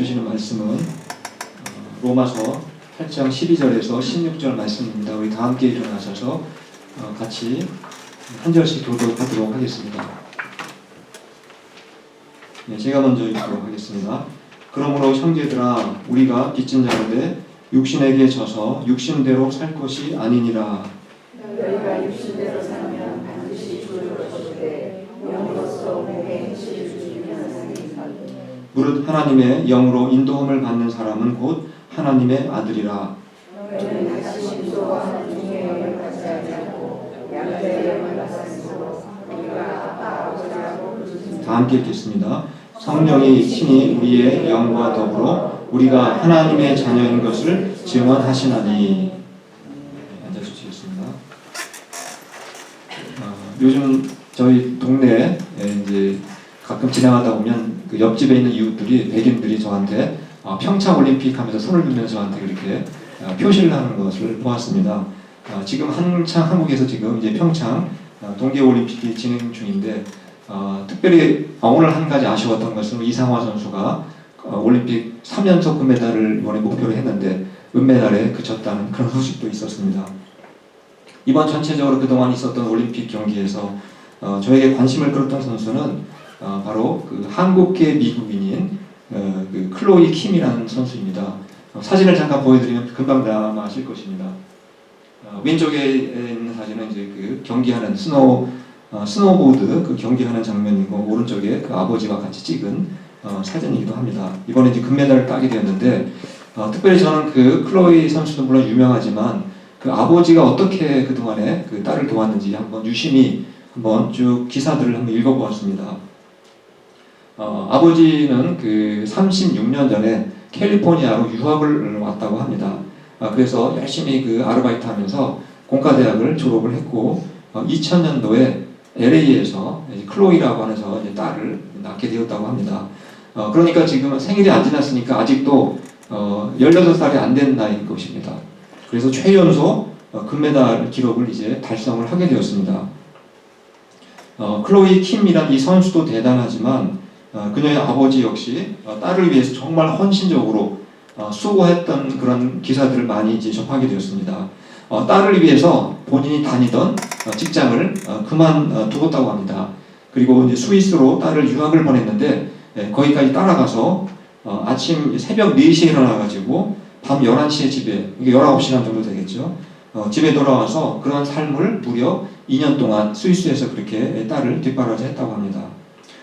주시는 말씀은 로마서 8장 12절에서 16절 말씀입니다. 우리 다 함께 일어나셔서 같이 한 절씩 교독하도록 하겠습니다. 네, 제가 먼저 읽도록 하겠습니다. 그러므로 형제들아 우리가 빚진 자로되 육신에게 져서 육신대로 살 것이 아니니라. 너희가 육신대로 살면 반드시 주를 거두되 영으로서 몸의 행실을 주시면 사니까. 무릇 하나님의 영으로 인도함을 받는 사람은 곧 하나님의 아들이라. 너희는 다시 심소와 중의 영을 받지 아니하고 양자의 영을 받았으므로 우리가 아빠 아버지라고 부르짖습니다. 다 함께 읽겠습니다. 성령이 친히 우리의 영과 더불어 우리가 하나님의 자녀인 것을 증언하시나니. 앉아주시겠습니다. 요즘 저희 동네에 이제 가끔 지나가다 보면 그 옆집에 있는 이웃들이 백인들이 저한테 평창 올림픽 하면서 손을 들면서 저한테 그렇게 표시를 하는 것을 보았습니다. 지금 한창 한국에서 지금 이제 평창 동계 올림픽이 진행 중인데 특별히 오늘 한 가지 아쉬웠던 것은 이상화 선수가 올림픽 3연속 금메달을 이번에 목표로 했는데 은메달에 그쳤다는 그런 소식도 있었습니다. 이번 전체적으로 그동안 있었던 올림픽 경기에서 저에게 관심을 끌었던 선수는 바로 그 한국계 미국인인 그 클로이 킴이라는 선수입니다. 사진을 잠깐 보여드리면 금방 아실 것입니다. 왼쪽에 있는 사진은 이제 그 경기하는 스노보드 그 경기하는 장면이고 오른쪽에 그 아버지와 같이 찍은 사진이기도 합니다. 이번에 이제 금메달을 따게 되었는데 특별히 저는 그 클로이 선수도 물론 유명하지만 그 아버지가 어떻게 그동안에 그 딸을 도왔는지 한번 유심히 한번 쭉 기사들을 한번 읽어보았습니다. 아버지는 그 36년 전에 캘리포니아로 유학을 왔다고 합니다. 그래서 열심히 그 아르바이트 하면서 공과대학을 졸업을 했고 2000년도에 LA에서 클로이라고 하는 이제 딸을 낳게 되었다고 합니다. 그러니까 지금 생일이 안 지났으니까 아직도 18살이 안 된 나이인 것입니다. 그래서 최연소 금메달 기록을 이제 달성을 하게 되었습니다. 클로이 킴이란 이 선수도 대단하지만 그녀의 아버지 역시 딸을 위해서 정말 헌신적으로 수고했던 그런 기사들을 많이 이제 접하게 되었습니다. 딸을 위해서 본인이 다니던 직장을 그만두었다고 합니다. 그리고 이제 스위스로 딸을 유학을 보냈는데 거기까지 따라가서 아침 새벽 4시에 일어나가지고 밤 11시에 집에, 이게 19시간 정도 되겠죠. 집에 돌아와서 그런 삶을 무려 2년 동안 스위스에서 그렇게 딸을 뒷바라지 했다고 합니다.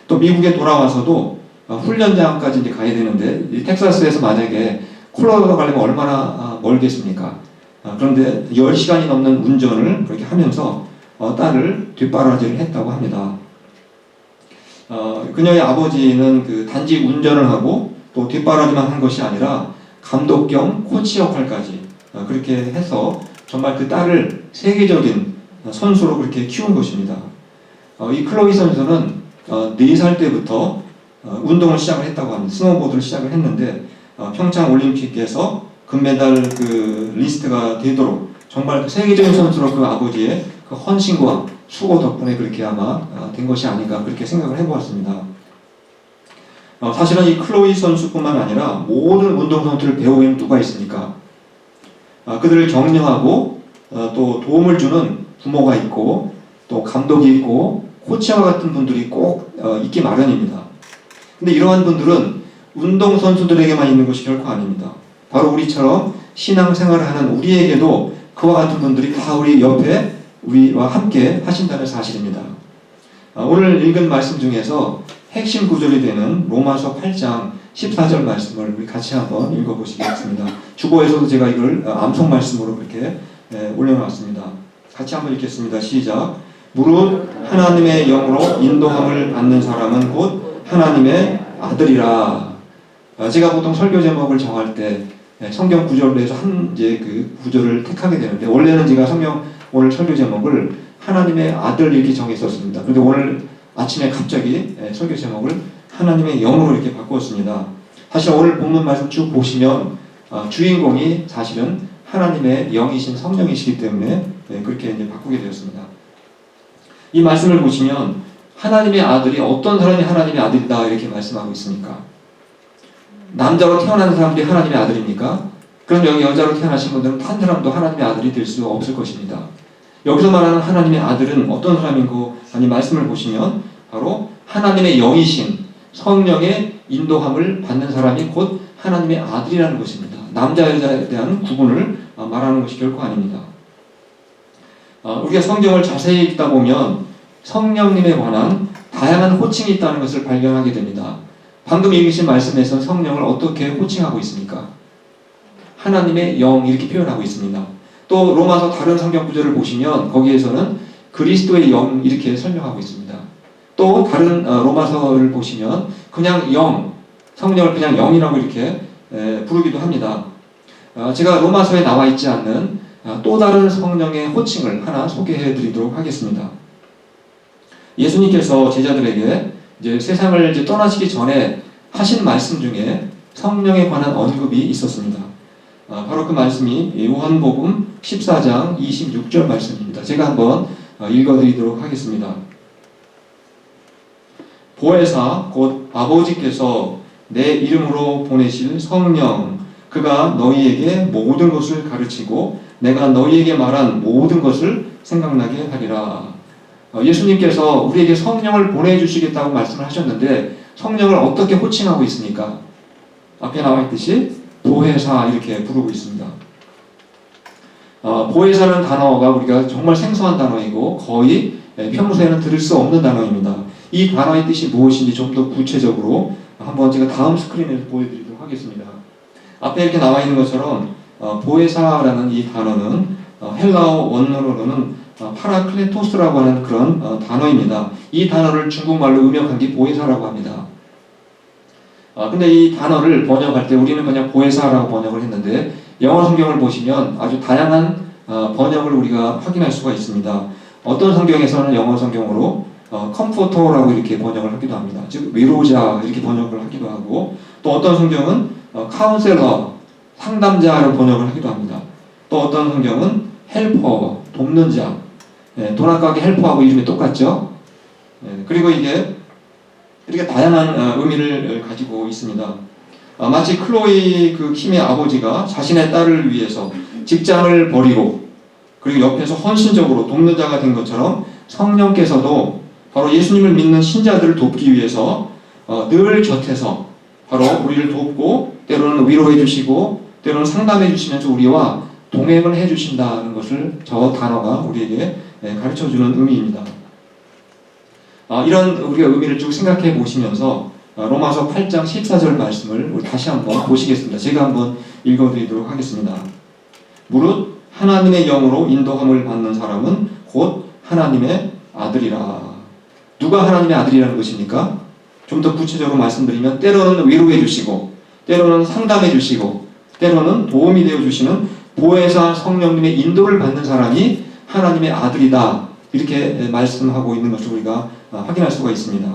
또 미국에 돌아와서도 훈련장까지 이제 가야 되는데 텍사스에서 만약에 콜로라도 가려면 얼마나 멀겠습니까? 그런데 10시간이 넘는 운전을 그렇게 하면서 딸을 뒷바라지를 했다고 합니다. 그녀의 아버지는 그 단지 운전을 하고 또 뒷바라지만 한 것이 아니라 감독 겸 코치 역할까지 그렇게 해서 정말 그 딸을 세계적인 선수로 그렇게 키운 것입니다. 이 클로이 선수는 4살 때부터 운동을 시작을 했다고 합니다. 스노보드를 시작을 했는데 평창 올림픽에서 금메달 그 리스트가 되도록 정말 세계적인 선수로 그 아버지의 그 헌신과 수고 덕분에 그렇게 아마 된 것이 아닌가 그렇게 생각을 해보았습니다. 사실은 이 클로이 선수뿐만 아니라 모든 운동선수를 배우기는 누가 있습니까? 그들을 격려하고 또 도움을 주는 부모가 있고 또 감독이 있고 코치와 같은 분들이 꼭 있기 마련입니다. 근데 이러한 분들은 운동선수들에게만 있는 것이 결코 아닙니다. 바로 우리처럼 신앙생활을 하는 우리에게도 그와 같은 분들이 다 우리 옆에 우리와 함께 하신다는 사실입니다. 오늘 읽은 말씀 중에서 핵심 구절이 되는 로마서 8장 14절 말씀을 우리 같이 한번 읽어보시겠습니다. 주보에서도 제가 이걸 암송 말씀으로 그렇게 올려놨습니다. 같이 한번 읽겠습니다. 시작. 무릇 하나님의 영으로 인도함을 받는 사람은 곧 하나님의 아들이라. 제가 보통 설교 제목을 정할 때 성경 구절로 해서 한 이제 그 구절을 택하게 되는데 원래는 제가 오늘 설교 제목을 하나님의 아들 이렇게 정했었습니다. 그런데 오늘 아침에 갑자기 설교 제목을 하나님의 영으로 이렇게 바꾸었습니다. 사실 오늘 본문 말씀 쭉 보시면 주인공이 사실은 하나님의 영이신 성령이시기 때문에 그렇게 이제 바꾸게 되었습니다. 이 말씀을 보시면 하나님의 아들이 어떤 사람이 하나님의 아들이다 이렇게 말씀하고 있습니까? 남자로 태어난 사람들이 하나님의 아들입니까? 그럼 여기 여자로 태어나신 분들은 한 사람도 하나님의 아들이 될 수 없을 것입니다. 여기서 말하는 하나님의 아들은 어떤 사람인고 아니 말씀을 보시면 바로 하나님의 영이신 성령의 인도함을 받는 사람이 곧 하나님의 아들이라는 것입니다. 남자 여자에 대한 구분을 말하는 것이 결코 아닙니다. 우리가 성경을 자세히 읽다 보면 성령님에 관한 다양한 호칭이 있다는 것을 발견하게 됩니다. 방금 읽으신 말씀에서 성령을 어떻게 호칭하고 있습니까? 하나님의 영 이렇게 표현하고 있습니다. 또 로마서 다른 성경 구절을 보시면 거기에서는 그리스도의 영 이렇게 설명하고 있습니다. 또 다른 로마서를 보시면 그냥 영, 성령을 그냥 영이라고 이렇게 부르기도 합니다. 제가 로마서에 나와 있지 않는 또 다른 성령의 호칭을 하나 소개해 드리도록 하겠습니다. 예수님께서 제자들에게 이제 세상을 이제 떠나시기 전에 하신 말씀 중에 성령에 관한 언급이 있었습니다. 바로 그 말씀이 요한복음 14장 26절 말씀입니다. 제가 한번 읽어드리도록 하겠습니다. 보혜사 곧 아버지께서 내 이름으로 보내실 성령 그가 너희에게 모든 것을 가르치고 내가 너희에게 말한 모든 것을 생각나게 하리라. 예수님께서 우리에게 성령을 보내주시겠다고 말씀을 하셨는데 성령을 어떻게 호칭하고 있습니까? 앞에 나와 있듯이 보혜사 이렇게 부르고 있습니다. 보혜사라는 단어가 우리가 정말 생소한 단어이고 거의 평소에는 들을 수 없는 단어입니다. 이 단어의 뜻이 무엇인지 좀 더 구체적으로 한번 제가 다음 스크린에서 보여드리도록 하겠습니다. 앞에 이렇게 나와 있는 것처럼 보혜사라는 이 단어는 헬라어 원어로는 파라클레토스라고 하는 그런 단어입니다. 이 단어를 중국말로 음역한 게 보혜사라고 합니다. 근데 이 단어를 번역할 때 우리는 그냥 보혜사라고 번역을 했는데 영어 성경을 보시면 아주 다양한 번역을 우리가 확인할 수가 있습니다. 어떤 성경에서는 영어 성경으로 컴포터라고 이렇게 번역을 하기도 합니다. 즉 위로자 이렇게 번역을 하기도 하고 또 어떤 성경은 카운셀러 상담자로 번역을 하기도 합니다. 또 어떤 성경은 헬퍼 돕는 자 도나가게 헬퍼하고 이름이 똑같죠. 그리고 이게 이렇게 다양한 의미를 가지고 있습니다. 마치 클로이 그 킴의 아버지가 자신의 딸을 위해서 직장을 버리고 그리고 옆에서 헌신적으로 돕는 자가 된 것처럼 성령께서도 바로 예수님을 믿는 신자들을 돕기 위해서 늘 곁에서 바로 우리를 돕고 때로는 위로해 주시고 때로는 상담해 주시면서 우리와 동행을 해 주신다는 것을 저 단어가 우리에게 가르쳐 주는 의미입니다. 이런 우리가 의미를 쭉 생각해 보시면서 로마서 8장 14절 말씀을 우리 다시 한번 보시겠습니다. 제가 한번 읽어드리도록 하겠습니다. 무릇 하나님의 영으로 인도함을 받는 사람은 곧 하나님의 아들이라. 누가 하나님의 아들이라는 것입니까? 좀 더 구체적으로 말씀드리면 때로는 위로해 주시고 때로는 상담해 주시고 때로는 도움이 되어 주시는 보혜사 성령님의 인도를 받는 사람이 하나님의 아들이다. 이렇게 말씀하고 있는 것을 우리가 확인할 수가 있습니다.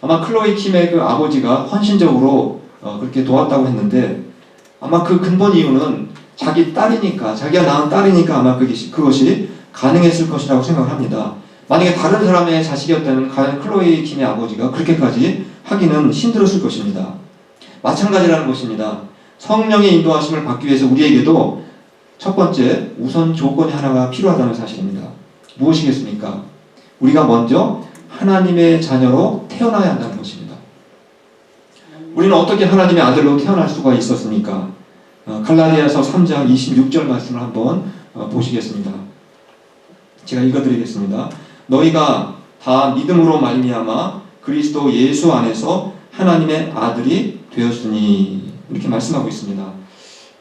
아마 클로이 킴의 그 아버지가 헌신적으로 그렇게 도왔다고 했는데 아마 그 근본 이유는 자기 딸이니까 자기가 낳은 딸이니까 아마 그것이 가능했을 것이라고 생각을 합니다. 만약에 다른 사람의 자식이었다면 과연 클로이 킴의 아버지가 그렇게까지 하기는 힘들었을 것입니다. 마찬가지라는 것입니다. 성령의 인도하심을 받기 위해서 우리에게도 첫 번째 우선 조건이 하나가 필요하다는 사실입니다. 무엇이겠습니까? 우리가 먼저 하나님의 자녀로 태어나야 한다는 것입니다. 우리는 어떻게 하나님의 아들로 태어날 수가 있었습니까? 갈라디아서 3장 26절 말씀을 한번 보시겠습니다. 제가 읽어드리겠습니다. 너희가 다 믿음으로 말미암아 그리스도 예수 안에서 하나님의 아들이 되었으니 이렇게 말씀하고 있습니다.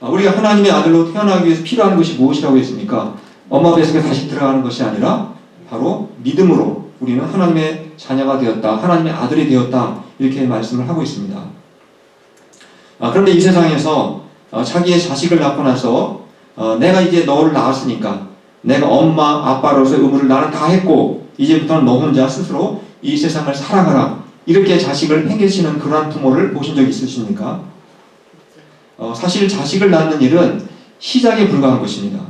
우리가 하나님의 아들로 태어나기 위해서 필요한 것이 무엇이라고 했습니까? 엄마 뱃속에 다시 들어가는 것이 아니라 바로 믿음으로 우리는 하나님의 자녀가 되었다. 하나님의 아들이 되었다. 이렇게 말씀을 하고 있습니다. 그런데 이 세상에서 자기의 자식을 낳고 나서 내가 이제 너를 낳았으니까 내가 엄마 아빠로서의 의무를 나는 다 했고 이제부터는 너 혼자 스스로 이 세상을 살아가라. 이렇게 자식을 팽개치는 그러한 부모를 보신 적 있으십니까? 사실 자식을 낳는 일은 시작에 불과한 것입니다.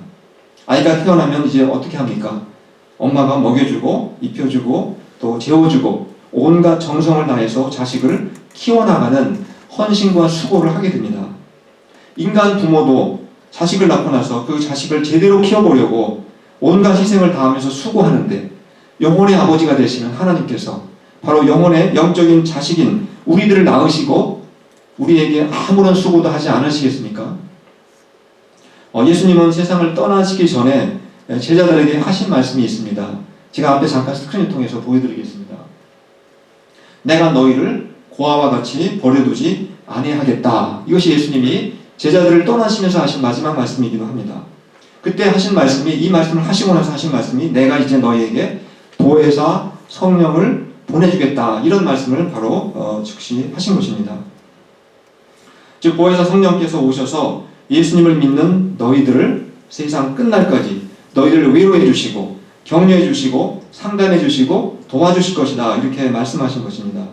아이가 태어나면 이제 어떻게 합니까? 엄마가 먹여주고 입혀주고 또 재워주고 온갖 정성을 다해서 자식을 키워나가는 헌신과 수고를 하게 됩니다. 인간 부모도 자식을 낳고 나서 그 자식을 제대로 키워보려고 온갖 희생을 다하면서 수고하는데 영혼의 아버지가 되시는 하나님께서 바로 영혼의 영적인 자식인 우리들을 낳으시고 우리에게 아무런 수고도 하지 않으시겠습니까? 예수님은 세상을 떠나시기 전에 제자들에게 하신 말씀이 있습니다. 제가 앞에 잠깐 스크린을 통해서 보여드리겠습니다. 내가 너희를 고아와 같이 버려두지 아니하겠다. 이것이 예수님이 제자들을 떠나시면서 하신 마지막 말씀이기도 합니다. 그때 하신 말씀이, 이 말씀을 하시고 나서 하신 말씀이 내가 이제 너희에게 보혜사 성령을 보내주겠다. 이런 말씀을 바로 즉시 하신 것입니다. 즉 보혜사 성령께서 오셔서 예수님을 믿는 너희들을 세상 끝날까지 너희들을 위로해 주시고 격려해 주시고 상담해 주시고 도와주실 것이다. 이렇게 말씀하신 것입니다.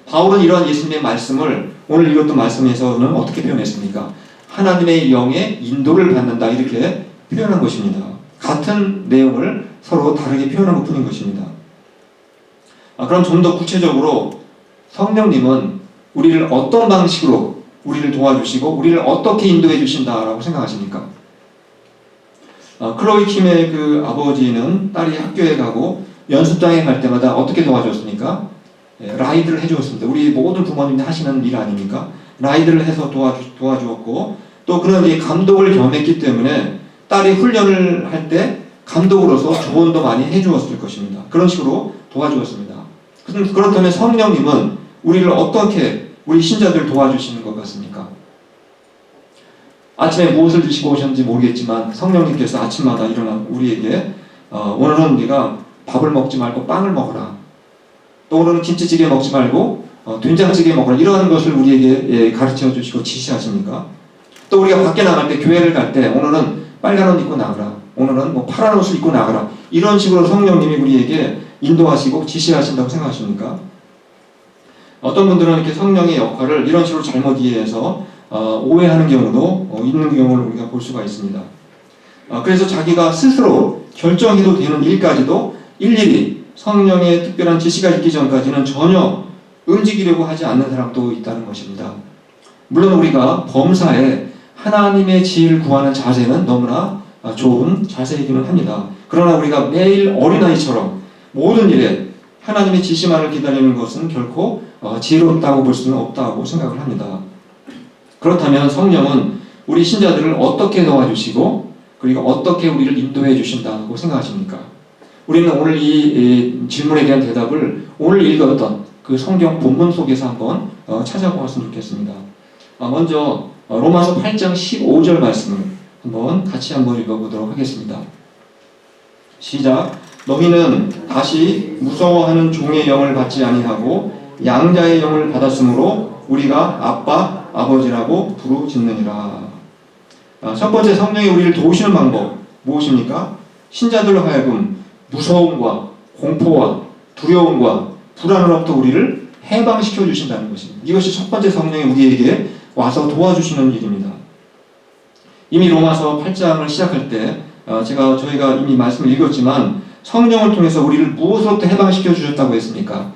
바울은 이러한 예수님의 말씀을 오늘 읽었던 말씀에서는 어떻게 표현했습니까? 하나님의 영의 인도를 받는다. 이렇게 표현한 것입니다. 같은 내용을 서로 다르게 표현한 것 뿐인 것입니다. 그럼 좀 더 구체적으로 성령님은 우리를 어떤 방식으로 우리를 도와주시고 우리를 어떻게 인도해 주신다라고 생각하십니까? 클로이 킴의 그 아버지는 딸이 학교에 가고 연습장에 갈 때마다 어떻게 도와줬습니까? 라이드를 해주었습니다. 우리 모든 부모님들 하시는 일 아닙니까? 라이드를 해서 도와주었고 또 그런 이제 감독을 겸했기 때문에 딸이 훈련을 할 때 감독으로서 조언도 많이 해주었을 것입니다. 그런 식으로 도와주었습니다. 그렇다면 성령님은 우리를 어떻게 우리 신자들 도와주시는 것 같습니까? 아침에 무엇을 드시고 오셨는지 모르겠지만 성령님께서 아침마다 일어나 우리에게 오늘은 네가 밥을 먹지 말고 빵을 먹어라. 또 오늘은 김치찌개 먹지 말고 된장찌개 먹어라. 이러한 것을 우리에게 가르쳐 주시고 지시하십니까? 또 우리가 밖에 나갈 때 교회를 갈 때 오늘은 빨간 옷 입고 나가라. 오늘은 뭐 파란 옷을 입고 나가라. 이런 식으로 성령님이 우리에게 인도하시고 지시하신다고 생각하십니까? 어떤 분들은 이렇게 성령의 역할을 이런 식으로 잘못 이해해서 오해하는 경우도 있는 경우를 우리가 볼 수가 있습니다. 그래서 자기가 스스로 결정해도 되는 일까지도 일일이 성령의 특별한 지시가 있기 전까지는 전혀 움직이려고 하지 않는 사람도 있다는 것입니다. 물론 우리가 범사에 하나님의 지혜를 구하는 자세는 너무나 좋은 자세이기는 합니다. 그러나 우리가 매일 어린아이처럼 모든 일에 하나님의 지시만을 기다리는 것은 결코 지혜롭다고 볼 수는 없다고 생각을 합니다. 그렇다면 성령은 우리 신자들을 어떻게 도와주시고 그리고 어떻게 우리를 인도해 주신다고 생각하십니까? 우리는 오늘 이 질문에 대한 대답을 오늘 읽었던 그 성경 본문 속에서 한번 찾아보았으면 좋겠습니다. 먼저 로마서 8장 15절 말씀을 같이 한번 읽어보도록 하겠습니다. 시작. 너희는 다시 무서워하는 종의 영을 받지 아니하고 양자의 영을 받았으므로 우리가 아빠, 아버지라고 부르짖느니라. 첫 번째 성령이 우리를 도우시는 방법 무엇입니까? 신자들로 하여금 무서움과 공포와 두려움과 불안으로부터 우리를 해방시켜 주신다는 것입니다. 이것이 첫 번째 성령이 우리에게 와서 도와주시는 일입니다. 이미 로마서 8장을 시작할 때 저희가 이미 말씀을 읽었지만 성령을 통해서 우리를 무엇으로부터 해방시켜 주셨다고 했습니까?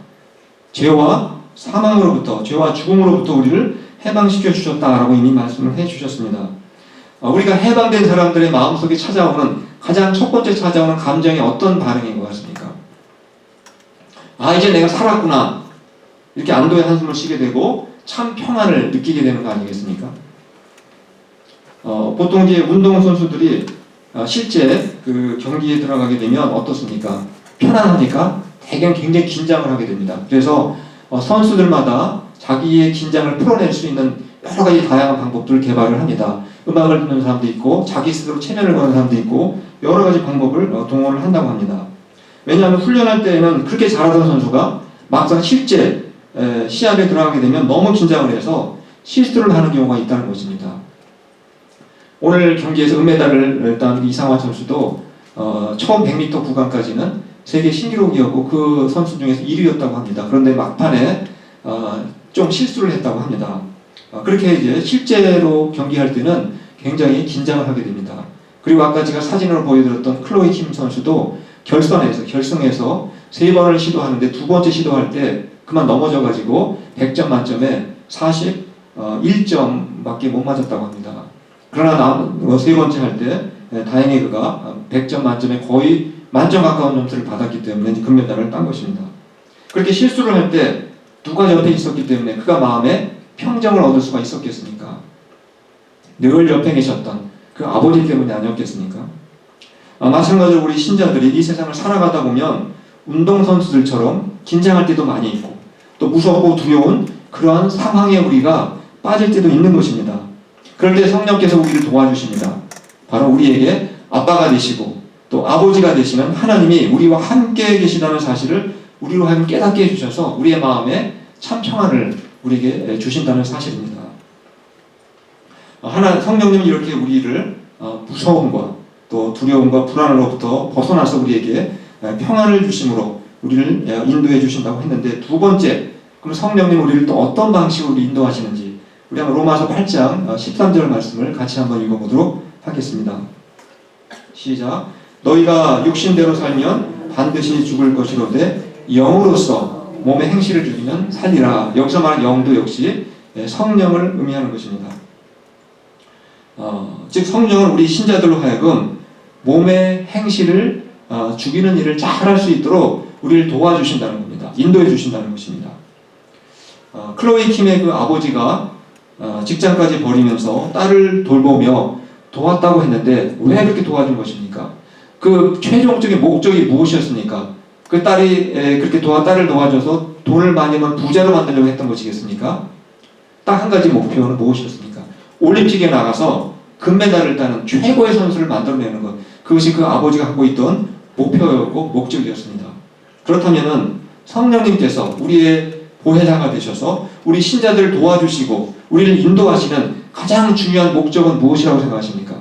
죄와 사망으로부터, 죄와 죽음으로부터 우리를 해방시켜 주셨다라고 이미 말씀을 해 주셨습니다. 우리가 해방된 사람들의 마음속에 찾아오는 가장 첫 번째 찾아오는 감정이 어떤 반응인 것 같습니까? 이제 내가 살았구나. 이렇게 안도의 한숨을 쉬게 되고 참 평안을 느끼게 되는 거 아니겠습니까? 보통 이제 운동선수들이 실제 그 경기에 들어가게 되면 어떻습니까? 편안합니까? 대개 굉장히 긴장을 하게 됩니다. 그래서 선수들마다 자기의 긴장을 풀어낼 수 있는 여러 가지 다양한 방법들을 개발을 합니다. 음악을 듣는 사람도 있고 자기 스스로 체면을 거는 사람도 있고 여러 가지 방법을 동원을 한다고 합니다. 왜냐하면 훈련할 때에는 그렇게 잘하던 선수가 막상 실제 시합에 들어가게 되면 너무 긴장을 해서 실수를 하는 경우가 있다는 것입니다. 오늘 경기에서 은메달을 딴 이상화 선수도 처음 100m 구간까지는 세계 신기록이었고 그 선수 중에서 1위였다고 합니다. 그런데 막판에 좀 실수를 했다고 합니다. 그렇게 이제 실제로 경기할 때는 굉장히 긴장을 하게 됩니다. 그리고 아까 제가 사진으로 보여드렸던 클로이 킴 선수도 결승에서 3번을 시도하는데 두 번째 시도할 때 그만 넘어져가지고 100점 만점에 1점밖에 못 맞았다고 합니다. 그러나 세 번째 할 때 다행히 그가 100점 만점에 거의 만점 가까운 점수를 받았기 때문에 금메달을 딴 것입니다. 그렇게 실수를 할 때 누가 옆에 있었기 때문에 그가 마음에 평정을 얻을 수가 있었겠습니까? 늘 옆에 계셨던 그 아버지 때문이 아니었겠습니까? 마찬가지로 우리 신자들이 이 세상을 살아가다 보면 운동선수들처럼 긴장할 때도 많이 있고 또 무섭고 두려운 그러한 상황에 우리가 빠질 때도 있는 것입니다. 그럴 때 성령께서 우리를 도와주십니다. 바로 우리에게 아빠가 되시고 또 아버지가 되시는 하나님이 우리와 함께 계시다는 사실을 우리로 하여금 깨닫게 해주셔서 우리의 마음에 참 평안을 우리에게 주신다는 사실입니다. 성령님이 이렇게 우리를 무서움과 또 두려움과 불안으로부터 벗어나서 우리에게 평안을 주심으로 우리를 인도해 주신다고 했는데, 두 번째, 그럼 성령님 우리를 또 어떤 방식으로 인도하시는지 우리 한번 로마서 8장 13절 말씀을 같이 한번 읽어보도록 하겠습니다. 시작. 너희가 육신대로 살면 반드시 죽을 것이로되 영으로서 몸의 행실을 죽이면 살리라. 여기서 말하는 영도 역시 성령을 의미하는 것입니다. 즉 성령은 우리 신자들로 하여금 몸의 행실을 죽이는 일을 잘할 수 있도록 우리를 도와주신다는 겁니다. 인도해 주신다는 것입니다. 클로이 킴의 그 아버지가 직장까지 버리면서 딸을 돌보며 도왔다고 했는데 왜 그렇게 도와준 것입니까? 그 최종적인 목적이 무엇이었습니까? 그 딸이 그렇게 딸을 도와줘서 돈을 많이 번 부자로 만들려고 했던 것이겠습니까? 딱 한 가지 목표는 무엇이었습니까? 올림픽에 나가서 금메달을 따는 최고의 선수를 만들어내는 것. 그것이 그 아버지가 갖고 있던 목표였고 목적이었습니다. 그렇다면 성령님께서 우리의 보혜자가 되셔서 우리 신자들을 도와주시고 우리를 인도하시는 가장 중요한 목적은 무엇이라고 생각하십니까?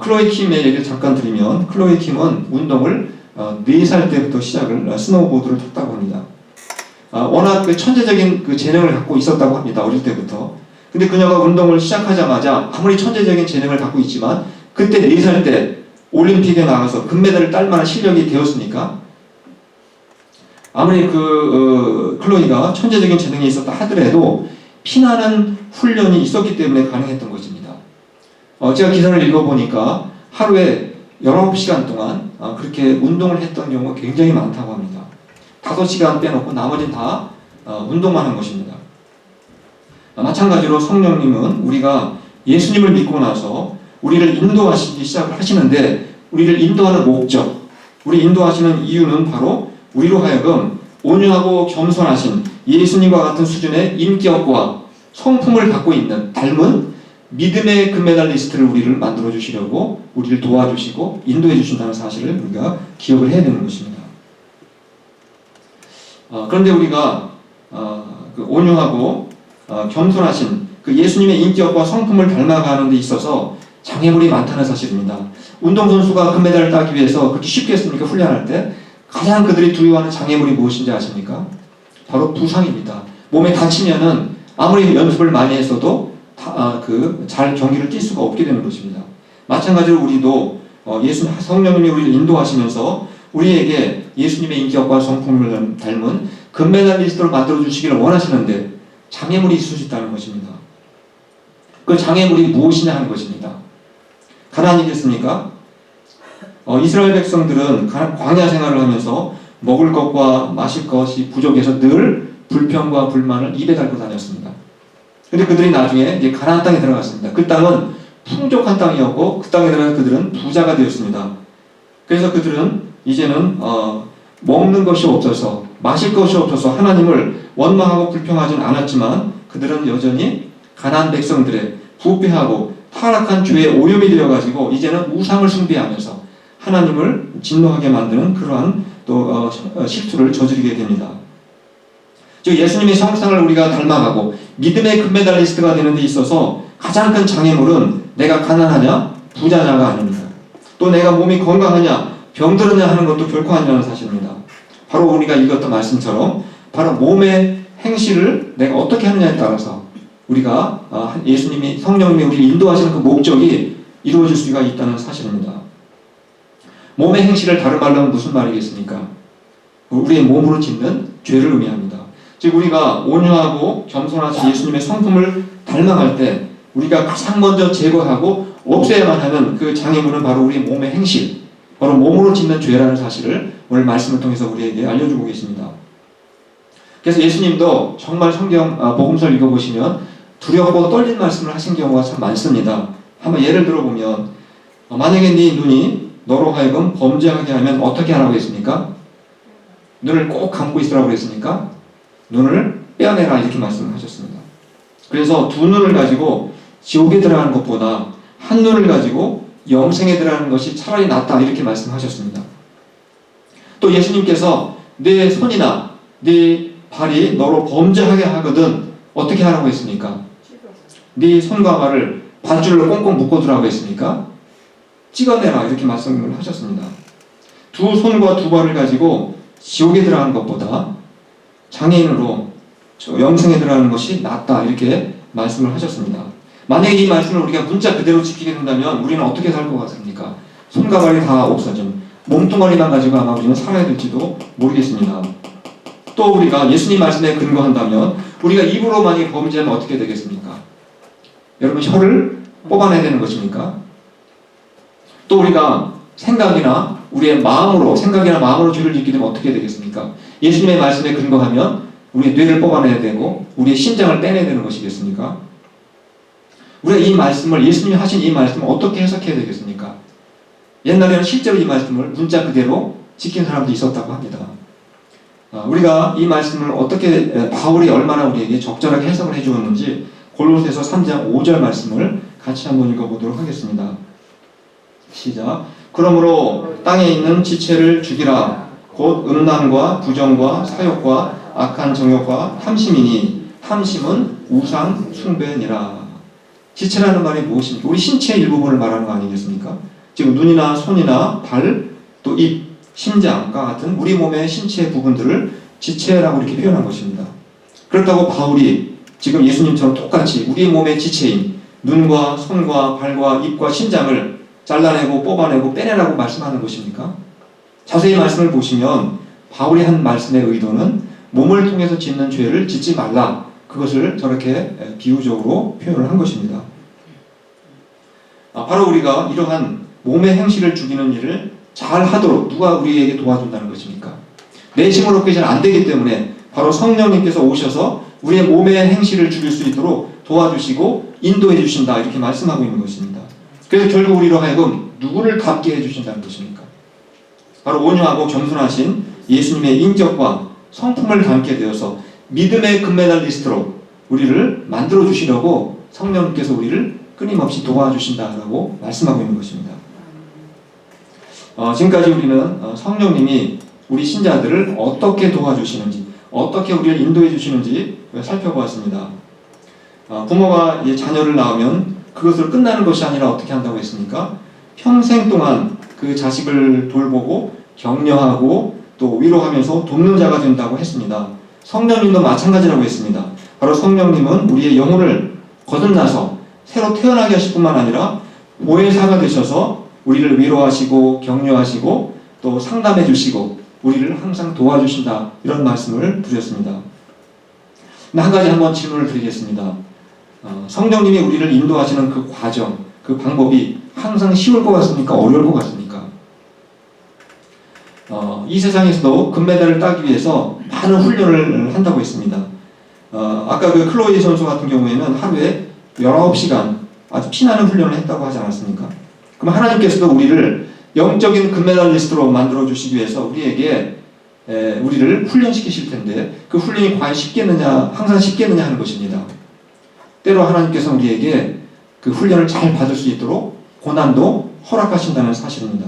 클로이 킴의 얘기를 잠깐 드리면, 클로이 킴은 운동을 4살 때부터 스노우보드를 탔다고 합니다. 워낙 그 천재적인 그 재능을 갖고 있었다고 합니다. 어릴 때부터. 근데 그녀가 운동을 시작하자마자 아무리 천재적인 재능을 갖고 있지만 그때 4살 때 올림픽에 나가서 금메달을 딸 만한 실력이 되었습니까? 아무리 클로이가 천재적인 재능이 있었다 하더라도 피나는 훈련이 있었기 때문에 가능했던 것입니다. 제가 기사를 읽어보니까 하루에 19시간 동안 그렇게 운동을 했던 경우가 굉장히 많다고 합니다. 5시간 빼놓고 나머지는 다 운동만 한 것입니다. 마찬가지로 성령님은 우리가 예수님을 믿고 나서 우리를 인도하시기 시작하시는데, 우리를 인도하는 목적, 우리 인도하시는 이유는 바로 우리로 하여금 온유하고 겸손하신 예수님과 같은 수준의 인격과 성품을 갖고 있는 닮은 믿음의 금메달리스트를 우리를 만들어 주시려고 우리를 도와주시고 인도해 주신다는 사실을 우리가 기억을 해야 되는 것입니다. 그런데 우리가 그 온유하고 겸손하신 그 예수님의 인격과 성품을 닮아가는 데 있어서 장애물이 많다는 사실입니다. 운동선수가 금메달을 따기 위해서 그렇게 쉽게 했습니까? 훈련할 때 가장 그들이 두려워하는 장애물이 무엇인지 아십니까? 바로 부상입니다. 몸에 다치면은 아무리 연습을 많이 했어도 잘 경기를 뛸 수가 없게 되는 것입니다. 마찬가지로 우리도 성령님이 우리를 인도하시면서 우리에게 예수님의 인격과 성품을 닮은 금메달리스트를 만들어 주시기를 원하시는데 장애물이 있을 수 있다는 것입니다. 그 장애물이 무엇이냐 하는 것입니다. 가난이겠습니까? 이스라엘 백성들은 광야 생활을 하면서 먹을 것과 마실 것이 부족해서 늘 불평과 불만을 입에 달고 다녔습니다. 근데 그들이 나중에 이제 가나안 땅에 들어갔습니다. 그 땅은 풍족한 땅이었고 그 땅에 들어가 그들은 부자가 되었습니다. 그래서 그들은 이제는 먹는 것이 없어서 마실 것이 없어서 하나님을 원망하고 불평하지는 않았지만 그들은 여전히 가나안 백성들의 부패하고 타락한 죄의 오염이 되어가지고 이제는 우상을 숭배하면서 하나님을 진노하게 만드는 그러한 또 실수를 저지르게 됩니다. 즉 예수님의 형상을 우리가 닮아가고 믿음의 금메달리스트가 되는 데 있어서 가장 큰 장애물은 내가 가난하냐 부자냐가 아닙니다. 또 내가 몸이 건강하냐 병들었냐 하는 것도 결코 아니라는 사실입니다. 바로 우리가 읽었던 말씀처럼 바로 몸의 행실을 내가 어떻게 하느냐에 따라서 우리가 예수님이 성령님이 우리를 인도하시는 그 목적이 이루어질 수가 있다는 사실입니다. 몸의 행실을 다른 말로 하면 무슨 말이겠습니까? 우리의 몸으로 짓는 죄를 의미합니다. 즉 우리가 온유하고 겸손하신 예수님의 성품을 닮아갈 때 우리가 가장 먼저 제거하고 없애야만 하는 그 장애물은 바로 우리 몸의 행실, 바로 몸으로 짓는 죄라는 사실을 오늘 말씀을 통해서 우리에게 알려주고 계십니다. 그래서 예수님도 정말 성경 복음서를 읽어보시면 두렵고 떨린 말씀을 하신 경우가 참 많습니다. 한번 예를 들어보면 만약에 네 눈이 너로 하여금 범죄하게 하면 어떻게 하라고 했습니까? 눈을 꼭 감고 있으라고 했습니까? 눈을 빼어내라 이렇게 말씀하셨습니다. 그래서 두 눈을 가지고 지옥에 들어가는 것보다 한 눈을 가지고 영생에 들어가는 것이 차라리 낫다 이렇게 말씀하셨습니다. 또 예수님께서 내 손이나 네 발이 너로 범죄하게 하거든 어떻게 하라고 했습니까? 네 손과 발을 밧줄로 꽁꽁 묶어두라고 했습니까? 찍어내라 이렇게 말씀을 하셨습니다. 두 손과 두 발을 가지고 지옥에 들어가는 것보다 장애인으로 영생에 들어가는 것이 낫다 이렇게 말씀을 하셨습니다. 만약에 이 말씀을 우리가 문자 그대로 지키게 된다면 우리는 어떻게 살 것 같습니까? 손과 발이 다 없어진 몸뚱아리만 가지고 아마 우리는 살아야 될지도 모르겠습니다. 또 우리가 예수님 말씀에 근거한다면 우리가 입으로 만약에 범죄하면 어떻게 되겠습니까? 여러분 혀를 뽑아내야 되는 것입니까? 또 우리가 생각이나 우리의 마음으로 생각이나 마음으로 죄를 짓게 되면 어떻게 되겠습니까? 예수님의 말씀에 근거하면 우리의 뇌를 뽑아내야 되고 우리의 심장을 빼내야 되는 것이겠습니까? 우리가 이 말씀을 예수님이 하신 이 말씀을 어떻게 해석해야 되겠습니까? 옛날에는 실제로 이 말씀을 문자 그대로 지킨 사람도 있었다고 합니다. 우리가 이 말씀을 어떻게 바울이 얼마나 우리에게 적절하게 해석을 해주었는지 골로새서 3장 5절 말씀을 같이 한번 읽어보도록 하겠습니다. 시작. 그러므로 땅에 있는 지체를 죽이라. 곧 음란과 부정과 사욕과 악한 정욕과 탐심이니 탐심은 우상 숭배니라. 지체라는 말이 무엇입니까? 우리 신체의 일부분을 말하는 거 아니겠습니까? 지금 눈이나 손이나 발, 또 입, 심장과 같은 우리 몸의 신체 부분들을 지체라고 이렇게 표현한 것입니다. 그렇다고 바울이 지금 예수님처럼 똑같이 우리 몸의 지체인 눈과 손과 발과 입과 심장을 잘라내고 뽑아내고 빼내라고 말씀하는 것입니까? 자세히 말씀을 보시면 바울이 한 말씀의 의도는 몸을 통해서 짓는 죄를 짓지 말라. 그것을 저렇게 비유적으로 표현을 한 것입니다. 바로 우리가 이러한 몸의 행실을 죽이는 일을 잘 하도록 누가 우리에게 도와준다는 것입니까? 내 힘으로 그게 잘 안 되기 때문에 바로 성령님께서 오셔서 우리의 몸의 행실을 죽일 수 있도록 도와주시고 인도해 주신다 이렇게 말씀하고 있는 것입니다. 그래서 결국 우리로 하여금 누구를 닮게 해주신다는 것입니까? 바로 온유하고 겸손하신 예수님의 인격과 성품을 닮게 되어서 믿음의 금메달리스트로 우리를 만들어 주시려고 성령님께서 우리를 끊임없이 도와주신다라고 말씀하고 있는 것입니다. 지금까지 우리는 성령님이 우리 신자들을 어떻게 도와주시는지, 어떻게 우리를 인도해 주시는지 살펴보았습니다. 부모가 자녀를 낳으면 그것을 끝나는 것이 아니라 어떻게 한다고 했습니까? 평생 동안 그 자식을 돌보고 격려하고 또 위로하면서 돕는 자가 된다고 했습니다. 성령님도 마찬가지라고 했습니다. 바로 성령님은 우리의 영혼을 거듭나서 새로 태어나게 하실 뿐만 아니라 보혜사가 되셔서 우리를 위로하시고 격려하시고 또 상담해 주시고 우리를 항상 도와주신다 이런 말씀을 드렸습니다. 한 가지 한번 질문을 드리겠습니다. 성령님이 우리를 인도하시는 그 과정, 그 방법이 항상 쉬울 것 같습니까? 어려울 것 같습니까? 이 세상에서도 금메달을 따기 위해서 많은 훈련을 한다고 했습니다. 아까 그 클로이 선수 같은 경우에는 하루에 19시간 아주 피나는 훈련을 했다고 하지 않았습니까? 그럼 하나님께서도 우리를 영적인 금메달리스트로 만들어 주시기 위해서 우리에게 우리를 훈련시키실 텐데 그 훈련이 과연 쉽겠느냐, 항상 쉽겠느냐 하는 것입니다. 때로 하나님께서 우리에게 그 훈련을 잘 받을 수 있도록 고난도 허락하신다는 사실입니다.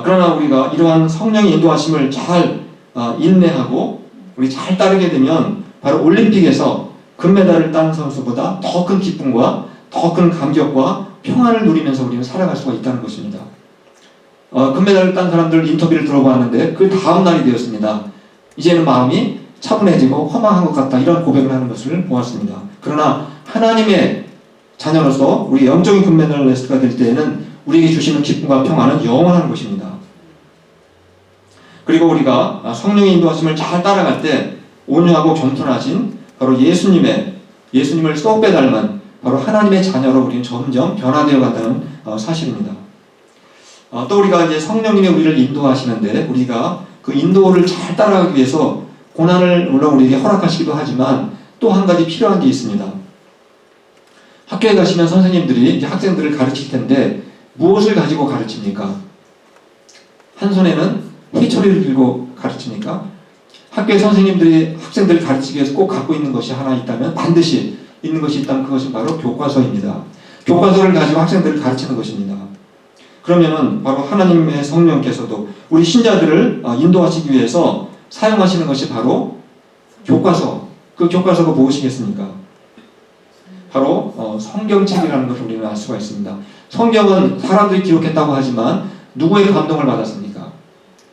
그러나 우리가 이러한 성령의 인도하심을 잘 인내하고 우리 잘 따르게 되면 바로 올림픽에서 금메달을 딴 선수보다 더 큰 기쁨과 더 큰 감격과 평안을 누리면서 우리는 살아갈 수가 있다는 것입니다. 금메달을 딴 사람들 인터뷰를 들어봤는데 그 다음 날이 되었습니다. 이제는 마음이 차분해지고 허망한 것 같다 이런 고백을 하는 것을 보았습니다. 그러나 하나님의 자녀로서 우리 영적인 금메달리스트가 될 때에는 우리에게 주시는 기쁨과 평안은 영원한 것입니다. 그리고 우리가 성령의 인도하심을 잘 따라갈 때 온유하고 겸손하신 바로 예수님을 쏙 빼닮은 바로 하나님의 자녀로 우리는 점점 변화되어 간다는 사실입니다. 또 우리가 이제 성령님이 우리를 인도하시는데 우리가 그 인도를 잘 따라가기 위해서 고난을 물론 우리에게 허락하시기도 하지만 또 한 가지 필요한 게 있습니다. 학교에 가시면 선생님들이 이제 학생들을 가르칠 텐데 무엇을 가지고 가르칩니까? 한 손에는 회초리를 들고 가르칩니까? 학교에 선생님들이 학생들을 가르치기 위해서 꼭 갖고 있는 것이 하나 있다면 반드시 있는 것이 있다면 그것이 바로 교과서입니다. 교과서를 가지고 학생들을 가르치는 것입니다. 그러면은 바로 하나님의 성령께서도 우리 신자들을 인도하시기 위해서 사용하시는 것이 바로 교과서. 그 교과서가 무엇이겠습니까? 바로 성경책이라는 것을 우리는 알 수가 있습니다. 성경은 사람들이 기록했다고 하지만 누구의 감동을 받았습니까?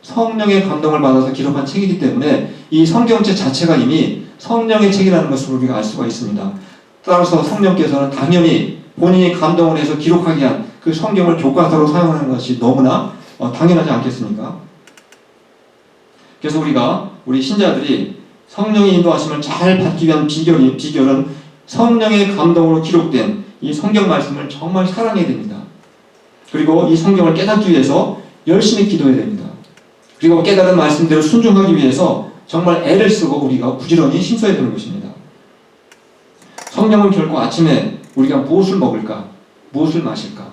성령의 감동을 받아서 기록한 책이기 때문에 이 성경책 자체가 이미 성령의 책이라는 것을 우리가 알 수가 있습니다. 따라서 성령께서는 당연히 본인이 감동을 해서 기록하게 한 그 성경을 교과서로 사용하는 것이 너무나 당연하지 않겠습니까? 그래서 우리 신자들이 성령의 인도하심을 잘 받기 위한 비결은 성령의 감동으로 기록된 이 성경 말씀을 정말 사랑해야 됩니다. 그리고 이 성경을 깨닫기 위해서 열심히 기도해야 됩니다. 그리고 깨달은 말씀대로 순종하기 위해서 정말 애를 쓰고 우리가 부지런히 힘써야 되는 것입니다. 성령은 결코 아침에 우리가 무엇을 먹을까? 무엇을 마실까?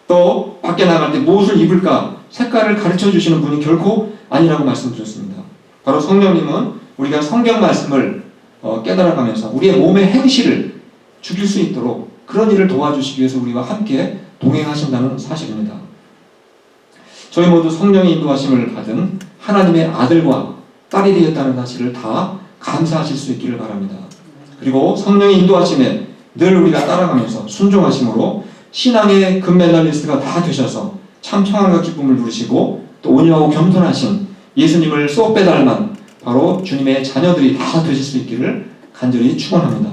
또 밖에 나갈 때 무엇을 입을까? 색깔을 가르쳐 주시는 분이 결코 아니라고 말씀드렸습니다. 바로 성령님은 우리가 성경 말씀을 깨달아가면서 우리의 몸의 행실을 죽일 수 있도록 그런 일을 도와주시기 위해서 우리와 함께 동행하신다는 사실입니다. 저희 모두 성령의 인도하심을 받은 하나님의 아들과 딸이 되었다는 사실을 다 감사하실 수 있기를 바랍니다. 그리고 성령의 인도하심에 늘 우리가 따라가면서 순종하심으로 신앙의 금메달리스트가 다 되셔서 참 평안과 기쁨을 누리시고 또 온유하고 겸손하신 예수님을 쏙 빼닮은 바로 주님의 자녀들이 다 되실 수 있기를 간절히 축원합니다.